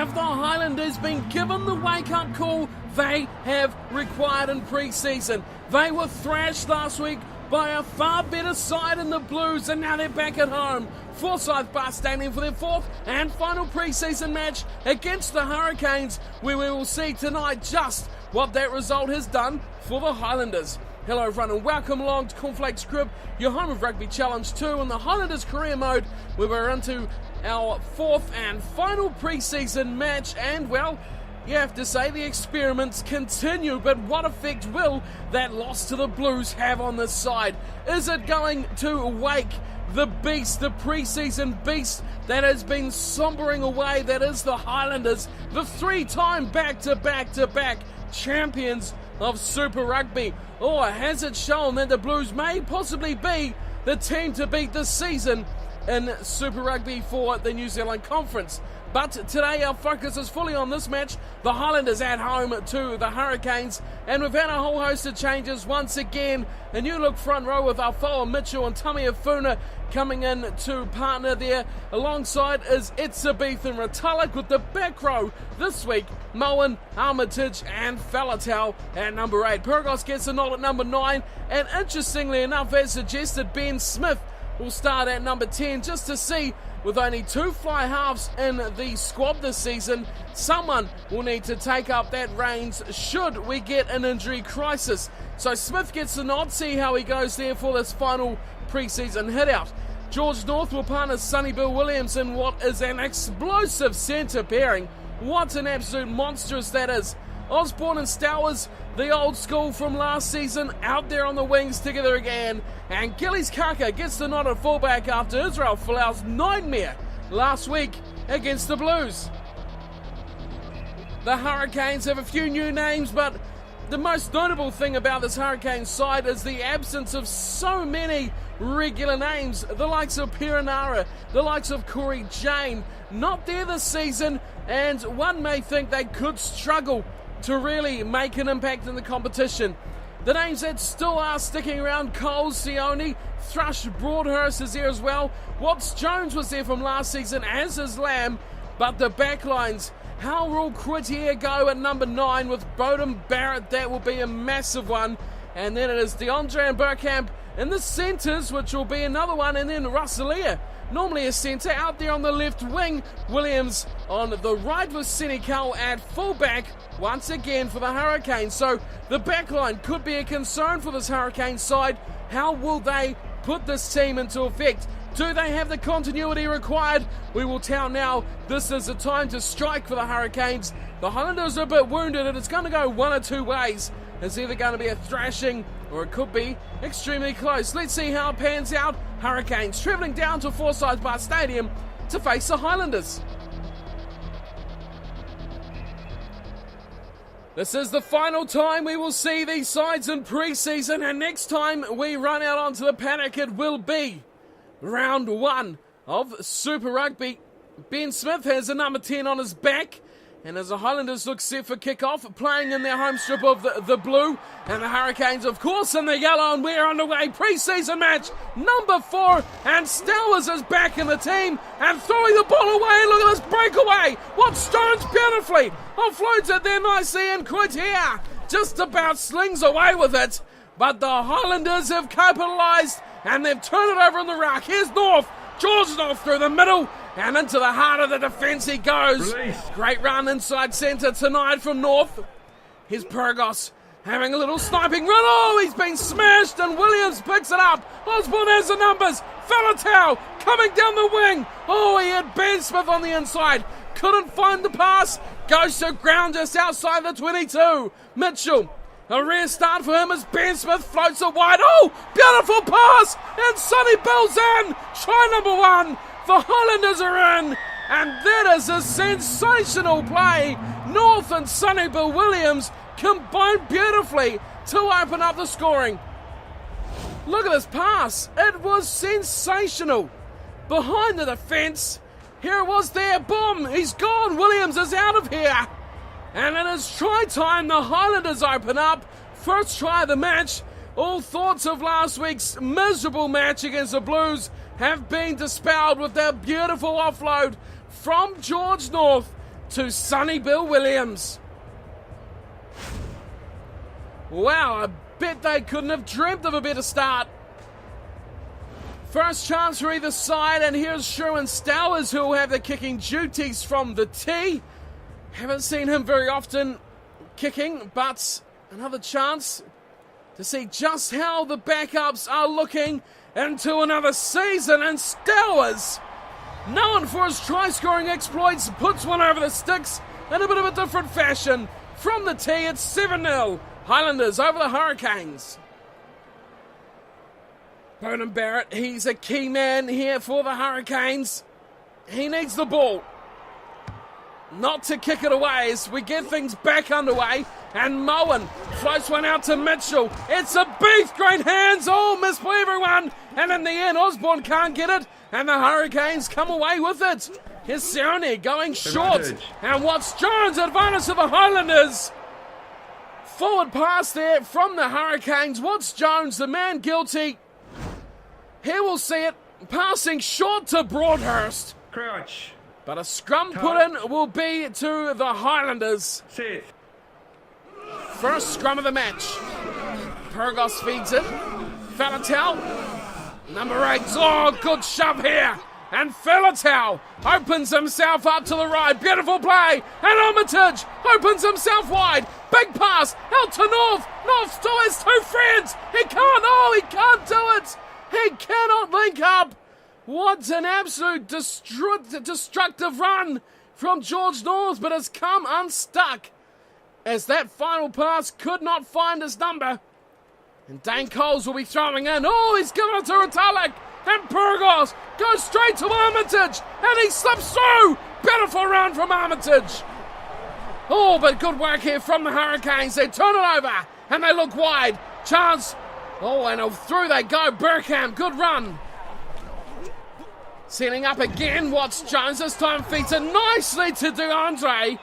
Have the Highlanders been given the wake-up call they have required in pre-season? They were thrashed last week by a far better side in the Blues, and now they're back at home. Forsyth Bar Stadium for their fourth and final pre-season match against the Hurricanes, where we will see tonight just what that result has done for the Highlanders. Hello everyone and welcome along to Cornflakes Crib, your home of Rugby Challenge 2 in the Highlanders career mode, where we're into our fourth and final pre-season match, and well, you have to say the experiments continue, but what effect will that loss to the Blues have on this side? Is it going to wake the beast, the pre-season beast that has been sombering away, that is the Highlanders, the three-time back-to-back champions of Super Rugby? Or has it shown that the Blues may possibly be the team to beat this season in Super Rugby for the New Zealand Conference? But today our focus is fully on this match, the Highlanders at home to the Hurricanes, and we've had a whole host of changes once again. A new look front row with Alfoa Mitchell and Tamiafuna coming in to partner there. Alongside is Itzabeth and Retallick, with the back row this week, Moen, Armitage and Falatau at number 8. Pyrgos gets a nod at number 9, and interestingly enough, as suggested, Ben Smith will start at number 10, just to see, with only 2 fly halves in the squad this season, someone will need to take up that reins should we get an injury crisis. So Smith gets the nod, see how he goes there for this final pre-season hit-out. George North will partner Sonny Bill Williams in what is an explosive centre pairing. What an absolute monstrous that is. Osborne and Stowers, the old school from last season, out there on the wings together again. And Gillies Kaka gets the nod at fullback after Israel Folau's nightmare last week against the Blues. The Hurricanes have a few new names, but the most notable thing about this Hurricanes side is the absence of so many regular names. The likes of Perenara, the likes of Corey Jane, not there this season, and one may think they could struggle to really make an impact in the competition. The names that still are sticking around: Cole, Sione, Thrush, Broadhurst is there as well. Watts Jones was there from last season, as is Lamb. But the backlines, how will Critier go at number 9 with Bowden Barrett? That will be a massive one. And then it is DeAndre and Burkamp in the centres, which will be another one. And then Russellia, normally a centre, out there on the left wing. Williams on the right with Senecal at fullback once again for the Hurricanes. So the backline could be a concern for this Hurricanes side. How will they put this team into effect? Do they have the continuity required? We will tell now. This is the time to strike for the Hurricanes. The Highlanders are a bit wounded, and it's going to go one or two ways. It's either going to be a thrashing or it could be extremely close. Let's see how it pans out. Hurricanes travelling down to Forsyth Bar Stadium to face the Highlanders. This is the final time we will see these sides in pre-season, and next time we run out onto the paddock it will be round 1 of Super Rugby. Ben Smith has a number 10 on his back, and as the Highlanders look set for kick-off, playing in their home strip of the blue, and the Hurricanes, of course, in the yellow, and we're underway. Pre-season match number 4, and Stowers is back in the team, and throwing the ball away. Look at this breakaway. Watts Jones beautifully offloads it there nicely, and Critier just about slings away with it. But the Highlanders have capitalised, and they've turned it over in the ruck. Here's North. George North through the middle, and into the heart of the defence he goes. Great run inside centre tonight from North. Here's Pyrgos having a little sniping run. Oh, he's been smashed, and Williams picks it up. Osborne has the numbers. Falatau coming down the wing. Oh, he had Ben Smith on the inside. Couldn't find the pass. Goes to ground just outside the 22. Mitchell. A rare start for him as Ben Smith floats it wide. Oh, beautiful pass! And Sonny Bill's in! Try number 1. The Highlanders are in! And that is a sensational play. North and Sonny Bill Williams combined beautifully to open up the scoring. Look at this pass. It was sensational. Behind the defence. Here it was there. Boom! He's gone. Williams is out of here. And it is try time. The Highlanders open up. First try of the match. All thoughts of last week's miserable match against the Blues have been dispelled with that beautiful offload from George North to Sonny Bill Williams. Wow, I bet they couldn't have dreamt of a better start. First chance for either side, and here's Sherwin Stowers, who will have the kicking duties from the tee. Haven't seen him very often kicking, but another chance to see just how the backups are looking into another season. And Stowers, known for his try-scoring exploits, puts one over the sticks in a bit of a different fashion. From the tee, it's 7-0. Highlanders over the Hurricanes. Beauden Barrett, he's a key man here for the Hurricanes. He needs the ball. Not to kick it away as we get things back underway. And Moen floats one out to Mitchell. It's a beast, great hands. Oh, missed by everyone. And in the end, Osborne can't get it. And the Hurricanes come away with it. Here's Sione going short. And Watts Jones, advantage to the Highlanders. Forward pass there from the Hurricanes. Watts Jones, the man guilty. Here we'll see it. Passing short to Broadhurst. Crouch. But a scrum put in will be to the Highlanders. Seth. First scrum of the match. Pyrgos feeds it. Falatau. Number 8. Oh, good shove here. And Falatau opens himself up to the right. Beautiful play. And Armitage opens himself wide. Big pass out to North. North still has two friends. He can't. Oh, he can't do it. He cannot link up. What an absolute destructive run from George North, but has come unstuck as that final pass could not find his number. And Dane Coles will be throwing in. Oh, he's given it to Retallick. And Pyrgos goes straight to Armitage. And he slips through. Beautiful run from Armitage. Oh, but good work here from the Hurricanes. They turn it over and they look wide. Chance. Oh, and through they go. Burkham, good run. Setting up again. Watts Jones this time feeds it nicely to DeAndre.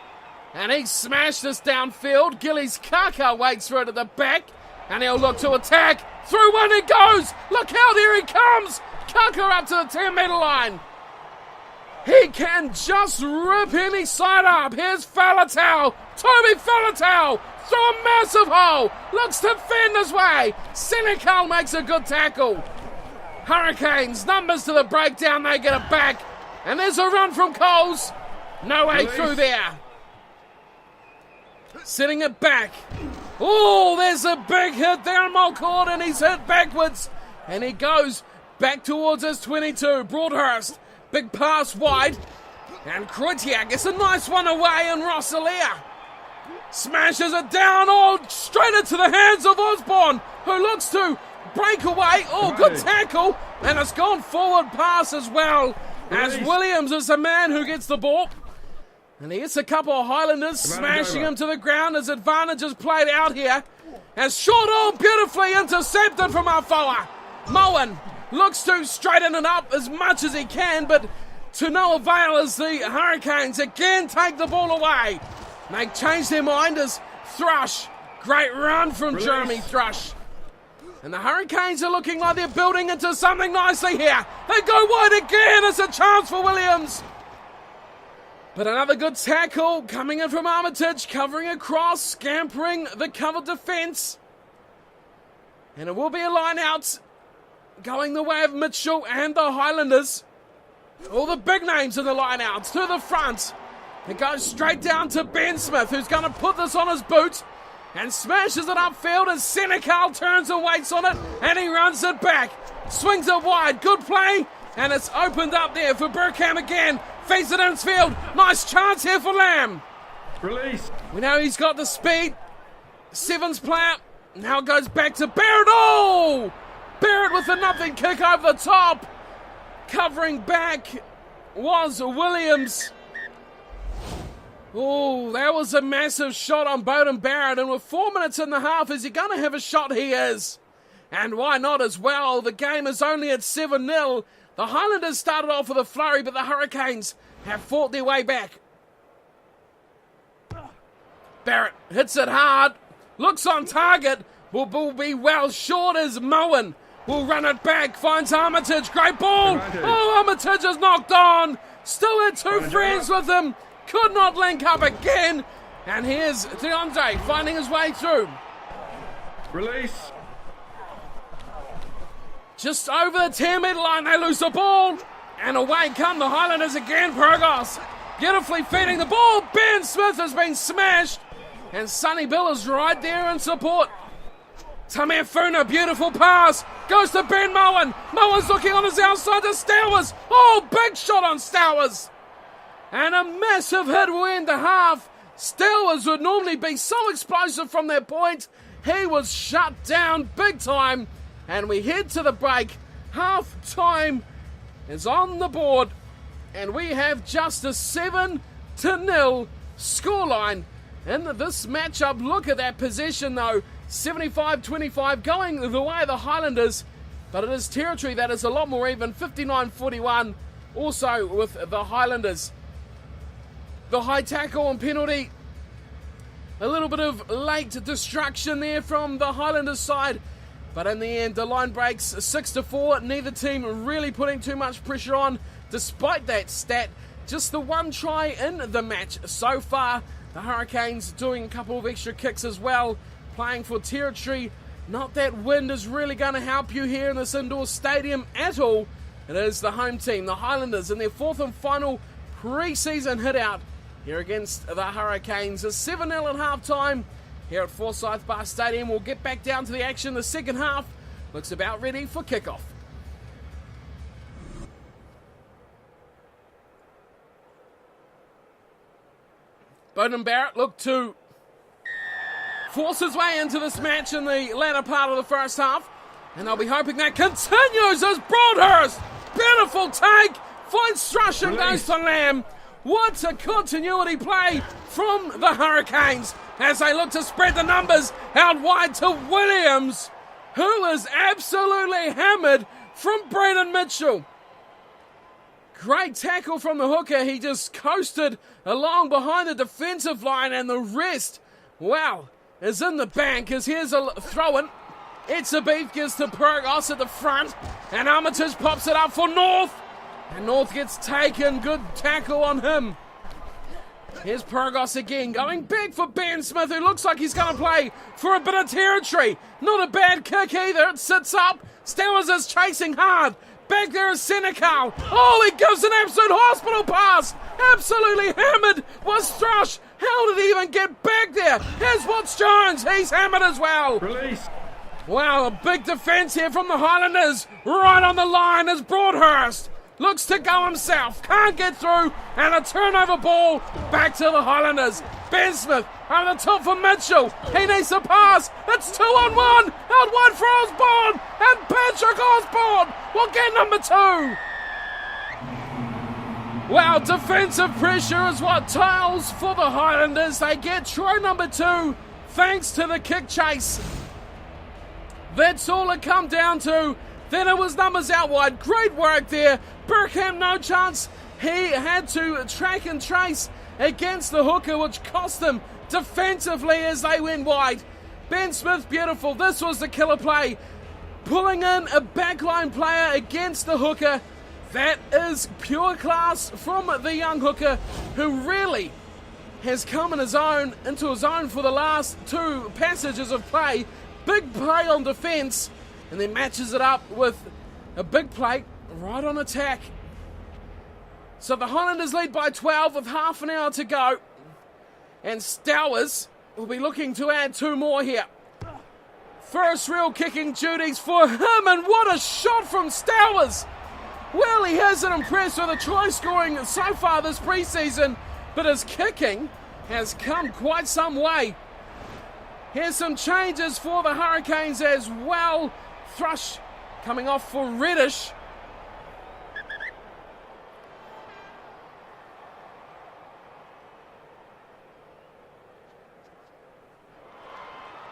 And he smashed this downfield. Gillies Kaka waits for it at the back. And he'll look to attack. Through one it goes. Look out, here he comes. Kaka up to the 10-metre line. He can just rip any side up. Here's Falatau. Toby Falatau through a massive hole. Looks to fend his way. Senecal makes a good tackle. Hurricanes, numbers to the breakdown. They get it back. And there's a run from Coles. No way through there. Setting it back. Oh, there's a big hit there, Mulcord, and he's hit backwards. And he goes back towards his 22. Broadhurst, big pass wide. And Krutiak gets a nice one away, and Rosalia smashes it down, oh, straight into the hands of Osborne, who looks to break away. Oh, good tackle. And it's gone forward pass as well, as Williams is the man who gets the ball. And he hits a couple of Highlanders, smashing him to the ground as advantage is played out here. As short on, beautifully intercepted from Afoa. Moen looks to straighten it up as much as he can, but to no avail as the Hurricanes again take the ball away. They change their mind as Thrush. Great run from Jeremy Thrush. And the Hurricanes are looking like they're building into something nicely here. They go wide again. It's a chance for Williams. But another good tackle coming in from Armitage, covering across, scampering the covered defence. And it will be a line out going the way of Mitchell and the Highlanders. All the big names in the line outs to the front. It goes straight down to Ben Smith, who's going to put this on his boot and smashes it upfield as Senecal turns and waits on it and he runs it back. Swings it wide. Good play. And it's opened up there for Burkham again. Feeds it in his field. Nice chance here for Lamb. Release. We know he's got the speed. Sevens player. Now it goes back to Barrett. Oh! Barrett with a nothing kick over the top. Covering back was Williams. Oh, that was a massive shot on Beauden Barrett. And with 4 minutes in the half, is he going to have a shot? He is. And why not as well? The game is only at 7-0. The Highlanders started off with a flurry, but the Hurricanes have fought their way back. Barrett hits it hard. Looks on target. Will be well short as Moen will run it back. Finds Armitage. Great ball. Oh, Armitage is knocked on. Still had two friends with him. could not link up again. And here's Deontay finding his way through. Release. Just over the 10-metre line, they lose the ball. And away come the Highlanders again. Burgos beautifully feeding the ball. Ben Smith has been smashed. And Sonny Bill is right there in support. Tamir Funa, beautiful pass. Goes to Ben Moen. Moen's looking on his outside to Stowers. Oh, big shot on Stowers. And a massive hit will end the half. Stowers would normally be so explosive from that point. He was shut down big time. And we head to the break. Half time is on the board. And we have just a 7-0 scoreline in this matchup. Look at that possession though. 75-25 going the way of the Highlanders. But it is territory that is a lot more even. 59-41 also with the Highlanders. The high tackle and penalty. A little bit of late destruction there from the Highlanders side. But in the end, the line breaks 6-4. Neither team really putting too much pressure on. Despite that stat, just the one try in the match so far. The Hurricanes doing a couple of extra kicks as well. Playing for territory. Not that wind is really going to help you here in this indoor stadium at all. It is the home team, the Highlanders, in their fourth and final pre-season hit-out here against the Hurricanes. A 7-0 at half-time here at Forsyth Bar Stadium. We'll get back down to the action. The second half looks about ready for kickoff. Beauden Barrett looked to force his way into this match in the latter part of the first half. And they'll be hoping that continues as Broadhurst. Beautiful take. Finds Thrush and goes to Lamb. What a continuity play from the Hurricanes as they look to spread the numbers out wide to Williams, who is absolutely hammered from Braden Mitchell. Great tackle from the hooker. He just coasted along behind the defensive line, and the rest, wow, is in the bank as here's a throw-in. Beef gives to Burgos at the front, and Armitage pops it up for North. And North gets taken. Good tackle on him. Here's Burgos again, going big for Ben Smith, who looks like he's going to play for a bit of territory. Not a bad kick either. It sits up. Stowers is chasing hard. Back there is Senecal. Oh, he gives an absolute hospital pass. Absolutely hammered was Thrush. How did he even get back there? Here's Watts Jones. He's hammered as well. Release. Wow, a big defence here from the Highlanders. Right on the line is Broadhurst. Looks to go himself. Can't get through. And a turnover ball back to the Highlanders. Ben Smith over the top for Mitchell. He needs to pass. It's 2-on-1. Out wide for Osborne. And Patrick Osborne will get number 2. Wow, defensive pressure is what tiles for the Highlanders. They get try number 2 thanks to the kick chase. That's all it come down to. Then it was numbers out wide. Great work there. Burkham, no chance. He had to track and trace against the hooker, which cost him defensively as they went wide. Ben Smith, beautiful. This was the killer play. Pulling in a backline player against the hooker. That is pure class from the young hooker, who really has come into his own for the last 2 passages of play. Big play on defence, and then matches it up with a big play right on attack. So the Highlanders lead by 12 with half an hour to go. And Stowers will be looking to add 2 more here. First real kicking duties for him, and what a shot from Stowers. Well, he hasn't impressed with a try scoring so far this preseason, but his kicking has come quite some way. Here's some changes for the Hurricanes as well. Thrush coming off for Reddish.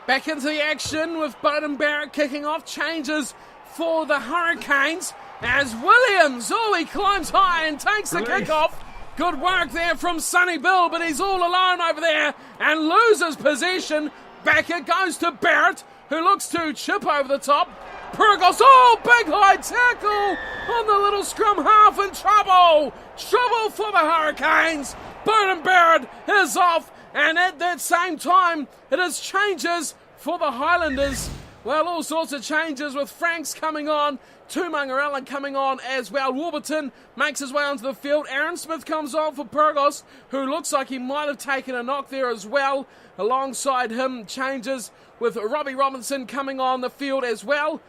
Back into the action with Beauden Barrett kicking off. Changes for the Hurricanes as Williams, he climbs high and takes the kickoff. Good work there from Sonny Bill, but he's all alone over there and loses possession. Back it goes to Barrett, who looks to chip over the top. Burgos, big high tackle on the little scrum half, in trouble. Trouble for the Hurricanes. Bowden Barrett is off, and at that same time, it is changes for the Highlanders. Well, all sorts of changes with Franks coming on, Tumungarella coming on as well. Warburton makes his way onto the field. Aaron Smith comes on for Burgos, who looks like he might have taken a knock there as well. Alongside him, changes with Robbie Robinson coming on the field as well.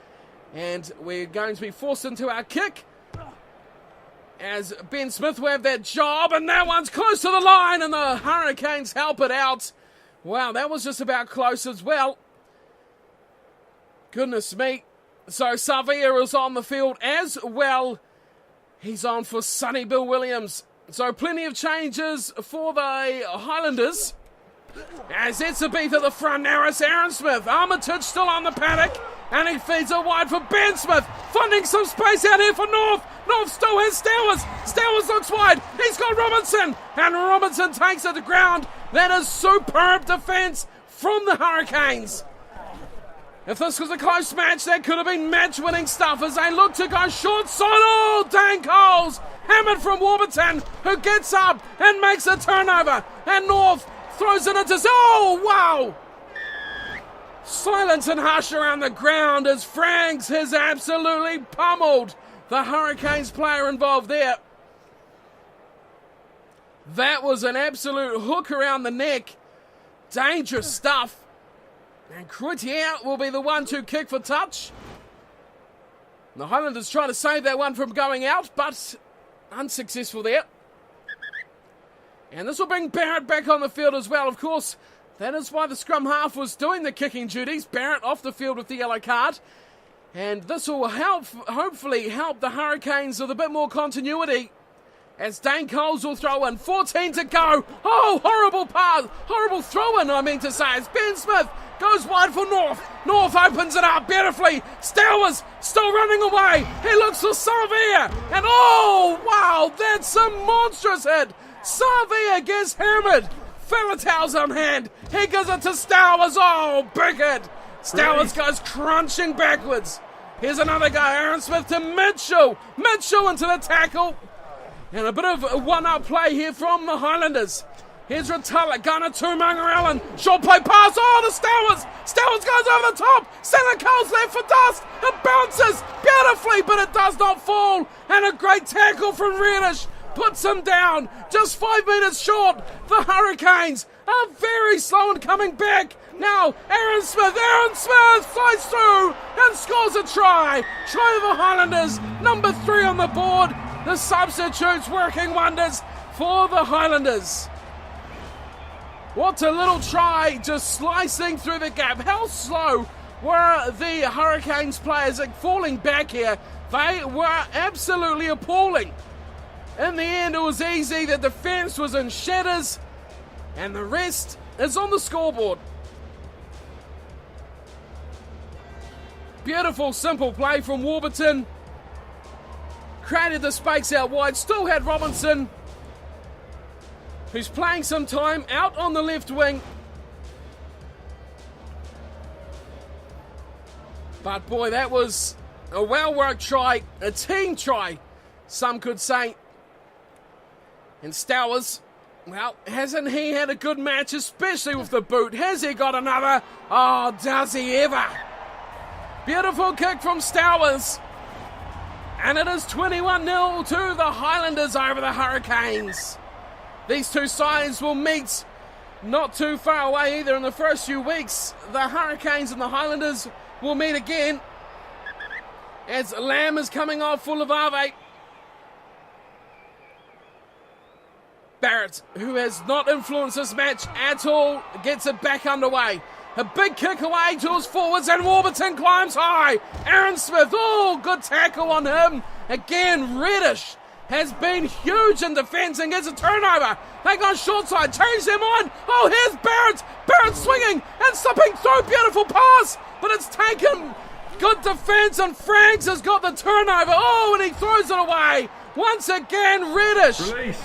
And we're going to be forced into our kick as Ben Smith will have that job, and that one's close to the line, and the Hurricanes help it out. Wow, that was just about close as well. Goodness me. So Savia is on the field as well. He's on for Sonny Bill Williams. So plenty of changes for the Highlanders. As it's a beat at the front now, it's Aaron Smith. Armitage still on the paddock, and he feeds it wide for Ben Smith. Finding some space out here for North. North still has Stowers. Stowers looks wide. He's got Robinson, and Robinson takes it to ground. That is superb defence from the Hurricanes. If this was a close match, that could have been match-winning stuff as they look to go short side. Oh, Dane Coles hammered from Warburton, who gets up and makes a turnover. And North throws it into... Oh, wow! Silence and hush around the ground as Franks has absolutely pummeled the Hurricanes player involved there. That was an absolute hook around the neck. Dangerous stuff. And Crutier will be the one to kick for touch. The Highlanders trying to save that one from going out, but unsuccessful there. And this will bring Barrett back on the field as well. Of course, that is why the scrum half was doing the kicking duties. Barrett off the field with the yellow card. And this will hopefully help the Hurricanes with a bit more continuity. As Dane Coles will throw in. 14 to go. Oh, horrible pass. Horrible throw in, I mean to say. It's Ben Smith. Goes wide for North. North opens it up beautifully. Stowers still running away. He looks for Savia. And oh, wow, that's a monstrous hit. Savia gets hammered. Falatau's on hand. He gives it to Stowers. Oh, big hit. Stowers goes crunching backwards. Here's another guy. Aaron Smith to Mitchell. Mitchell into the tackle. And a bit of a one-up play here from the Highlanders. Here's Rotella, Gunner to Mangarellan. Short play pass, oh, the Stowers. Stowers goes over the top. Santa Cole's left for dust. It bounces beautifully, but it does not fall. And a great tackle from Reddish puts him down. Just 5 meters short. The Hurricanes are very slow in coming back. Now, Aaron Smith slides through and scores a try. Try of the Highlanders, number 3 on the board. The substitutes working wonders for the Highlanders. What a little try, just slicing through the gap. How slow were the Hurricanes players falling back here? They were absolutely appalling. In the end, it was easy. The defence was in shatters, and the rest is on the scoreboard. Beautiful, simple play from Warburton. Created the space out wide, still had Robinson, who's playing some time out on the left wing. But boy, that was a well-worked try, a team try, some could say. And Stowers, well, hasn't he had a good match, especially with the boot? Has he got another? Oh, does he ever? Beautiful kick from Stowers. And it is 21-0 to the Highlanders over the Hurricanes. These two sides will meet not too far away either in the first few weeks. The Hurricanes and the Highlanders will meet again as Lamb is coming off for Levave. Barrett, who has not influenced this match at all, gets it back underway. A big kick away towards forwards and Warburton climbs high. Aaron Smith, oh, good tackle on him. Again, Reddish has been huge in defence and gets a turnover. They go short side, change their mind. Oh, here's Barrett. Barrett swinging and slipping through. Beautiful pass, but it's taken. Good defence and Franks has got the turnover. Oh, and he throws it away. Once again, Reddish. Release.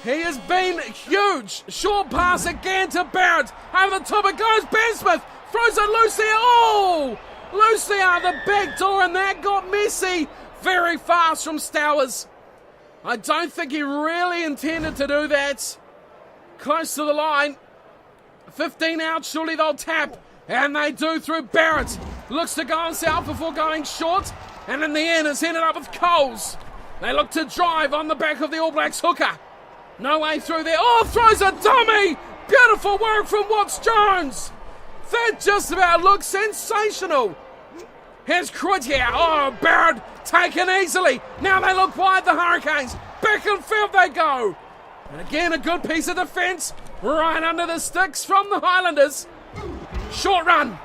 He has been huge. Short pass again to Barrett. Over the top it goes. Ben Smith throws it loosely. Oh! Loosely out the back door, and that got messy very fast from Stowers. I don't think he really intended to do that. close to the line. 15 out, surely they'll tap. And they do through Barrett. Looks to go on south before going short. And in the end, it's ended up with Coles. They look to drive on the back of the All Blacks hooker. No way through there. Oh, throws a dummy. Beautiful work from Watts-Jones. That just about looks sensational. Here's Crutier. Oh, Barrett taken easily. Now they look wide, the Hurricanes. Back in field they go. And again, a good piece of defence. Right under the sticks from the Highlanders. Short run.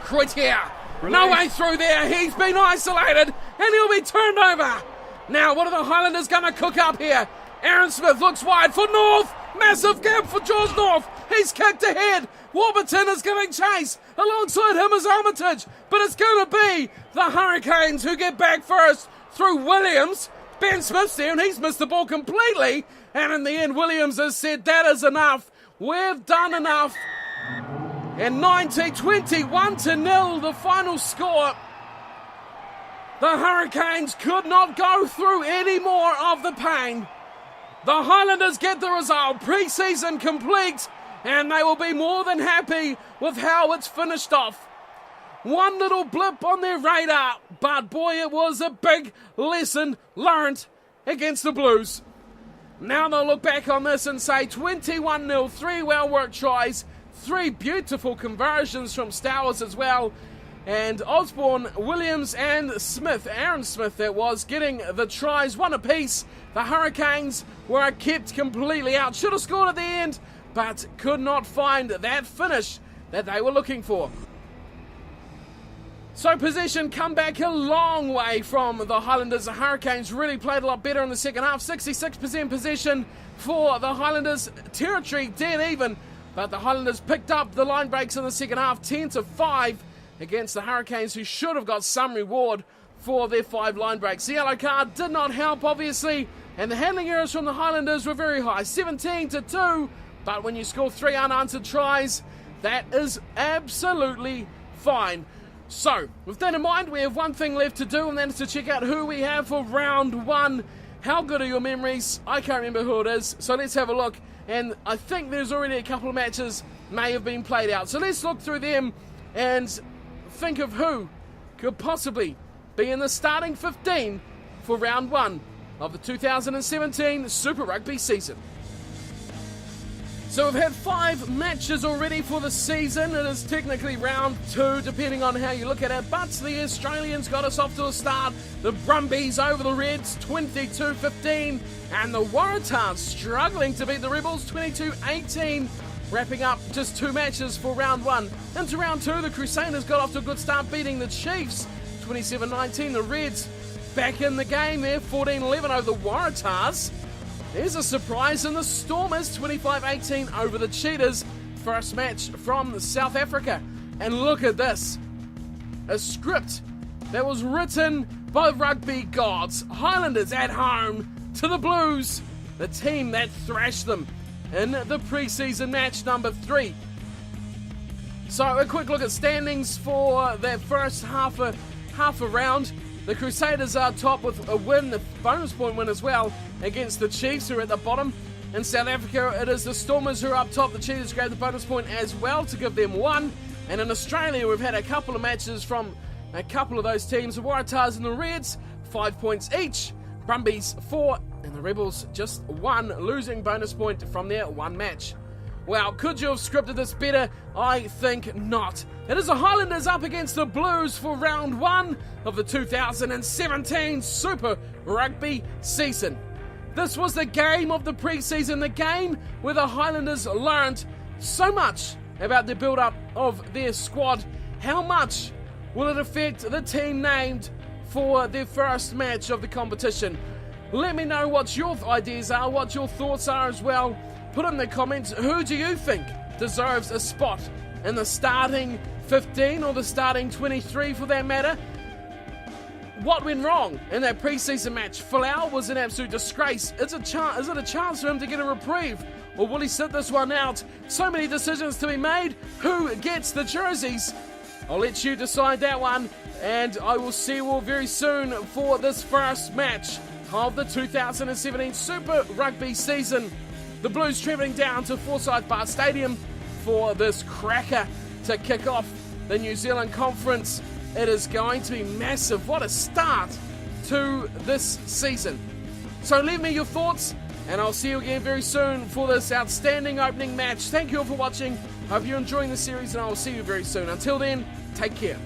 Crutier. No way through there. He's been isolated. And he'll be turned over. Now, what are the Highlanders going to cook up here? Aaron Smith looks wide for North. Massive gap for George North. He's kicked ahead. Warburton is giving chase. Alongside him is Armitage. But it's going to be the Hurricanes who get back first through Williams. Ben Smith's there and he's missed the ball completely. And in the end, Williams has said that is enough. We've done enough. And 21-0, the final score. The Hurricanes could not go through any more of the pain. The Highlanders get the result, pre-season complete, and they will be more than happy with how it's finished off. One little blip on their radar, but boy, it was a big lesson learned against the Blues. Now they'll look back on this and say 21-0, 3 well-worked tries, 3 beautiful conversions from Stowers as well, and Osborne, Williams and Smith, Aaron Smith that was, getting the tries, 1 apiece. The Hurricanes were kept completely out. Should have scored at the end, but could not find that finish that they were looking for. So possession come back a long way from the Highlanders. The Hurricanes really played a lot better in the second half. 66% possession for the Highlanders. Territory dead even, but the Highlanders picked up the line breaks in the second half, 10-5 against the Hurricanes, who should have got some reward for their 5 line breaks. The yellow card did not help, obviously, and the handling errors from the Highlanders were very high, 17-2, but when you score 3 unanswered tries, that is absolutely fine. So, with that in mind, we have one thing left to do, and that is to check out who we have for round 1. How good are your memories? I can't remember who it is, so let's have a look. And I think there's already a couple of matches may have been played out. So let's look through them and think of who could possibly be in the starting 15 for round 1 of the 2017 Super Rugby season. So we've had 5 matches already for the season. It is technically round 2, depending on how you look at it. But the Australians got us off to a start. The Brumbies over the Reds, 22-15. And the Waratahs struggling to beat the Rebels, 22-18. Wrapping up just 2 matches for round 1. Into round 2, the Crusaders got off to a good start, beating the Chiefs, 27-19. The Reds back in the game there, 14-11 over the Waratahs. There's a surprise in the Stormers, 25-18 over the Cheetahs. First match from South Africa. And look at this. A script that was written by rugby gods. Highlanders at home to the Blues, the team that thrashed them in the pre-season match number 3. So a quick look at standings for that first half a round. The Crusaders are top with a win, a bonus point win as well, against the Chiefs, who are at the bottom. In South Africa, it is the Stormers who are up top. The Cheetahs grab the bonus point as well to give them 1. And in Australia, we've had a couple of matches from a couple of those teams. The Waratahs and the Reds, 5 points each. Brumbies 4, and the Rebels just 1, losing bonus point from their 1 match. Well, could you have scripted this better? I think not. It is the Highlanders up against the Blues for round 1 of the 2017 Super Rugby season. This was the game of the pre-season, the game where the Highlanders learned so much about the build-up of their squad. How much will it affect the team named for their first match of the competition? Let me know what your ideas are, what your thoughts are as well. Put in the comments, who do you think deserves a spot in the starting 15 or the starting 23 for that matter? What went wrong in that pre-season match? Folau was an absolute disgrace. Is it a chance for him to get a reprieve? Or will he sit this one out? So many decisions to be made. Who gets the jerseys? I'll let you decide that one. And I will see you all very soon for this first match of the 2017 Super Rugby season. The Blues travelling down to Forsyth Bar Stadium for this cracker to kick off the New Zealand Conference. It is going to be massive. What a start to this season. So leave me your thoughts, and I'll see you again very soon for this outstanding opening match. Thank you all for watching. Hope you're enjoying the series, and I will see you very soon. Until then, take care.